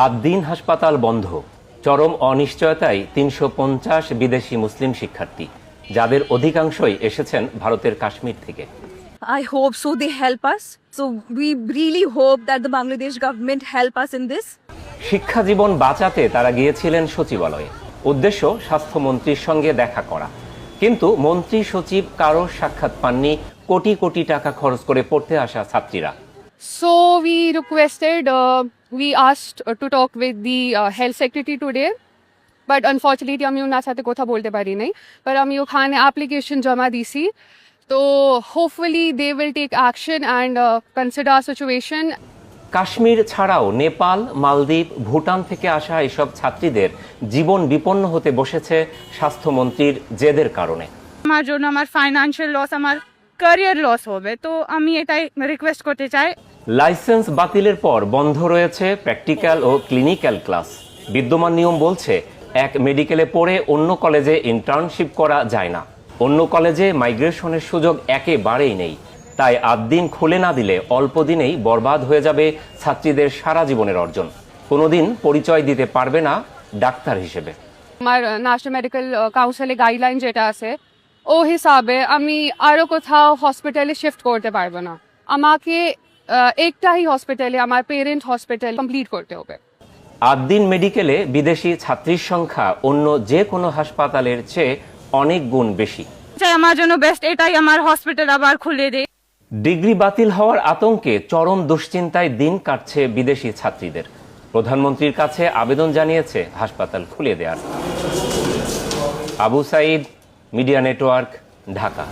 আদ্দিন হাসপাতাল বন্ধ, চরম অনিশ্চয়তায় ৩৫০ বিদেশি মুসলিম শিক্ষার্থী, যাদের অধিকাংশই এসেছেন ভারতের কাশ্মীর থেকে। I hope so they help us. So we really hope that the Bangladesh government help us in this. শিক্ষা জীবন বাঁচাতে তারা গিয়েছিলেন সচিবালয়ে, উদ্দেশ্য স্বাস্থ্যমন্ত্রীর সঙ্গে দেখা করা। কিন্তু মন্ত্রী সচিব কারো সাক্ষাৎ পাননি কোটি কোটি টাকা খরচ করে পড়তে আসা ছাত্রীরা। So we requested, we asked to talk with the health secretary today, but unfortunately আমি ওনার সাথে কথা বলতে পারি নাই। but আমি ওখানে application জমা দিছি, তো hopefully they will take action and consider our situation. Kashmir ছাড়াও নেপাল, মালদ্বীপ, ভুটান থেকে আসা এসব ছাত্রীদের জীবন বিপন্ন হতে বসেছে স্বাস্থ্যমন্ত্রীর জেদের কারণে। আমার জন্য আমার ফাইন্যান্সিয়াল লস, আমার ক্যারিয়ার লস হবে, তো আমি এটাই রিকোয়েস্ট করতে চাই। লাইসেন্স বাতিলের পর বন্ধ রয়েছে প্র্যাকটিক্যাল ও ক্লিনিক্যাল ক্লাস। বিদ্যমান নিয়ম বলছে এক মেডিকেলে পড়ে অন্য কলেজে ইন্টার্নশিপ করা যায় না। অন্য কলেজে মাইগ্রেশনের সুযোগ একেবারেই নেই। তাই আদ্দিন খুলে না দিলে অল্প দিনেই বরবাদ হয়ে যাবে ছাত্রীদের সারা জীবনের অর্জন। কোনোদিন পরিচয় দিতে পারবে না ডাক্তার হিসেবে। আমার ন্যাশনাল মেডিকেল কাউন্সিলে গাইডলাইন যেটা আছে, ও হিসাবে আমি আরও কোথাও হসপিটালে শিফট করতে পারবো না। আমাকে একটাই হসপিটালে, আমার পেরেন্ট হসপিটাল কমপ্লিট করতে হবে। আদ্দিন মেডিকেলে বিদেশি ছাত্রীর সংখ্যা অন্য যে কোনো হাসপাতালের চেয়ে অনেক গুণ বেশি। আমার জন্য বেস্ট এটাই, আমার হসপিটাল আবার খুলে দেয়। ডিগ্রি বাতিল হওয়ার আতঙ্কে চরম দুশ্চিন্তায় দিন কাটছে বিদেশি ছাত্রীদের। প্রধানমন্ত্রীর কাছে আবেদন জানিয়েছে হাসপাতাল খুলে দেওয়ার। Abu Saeed, media network, Dhaka.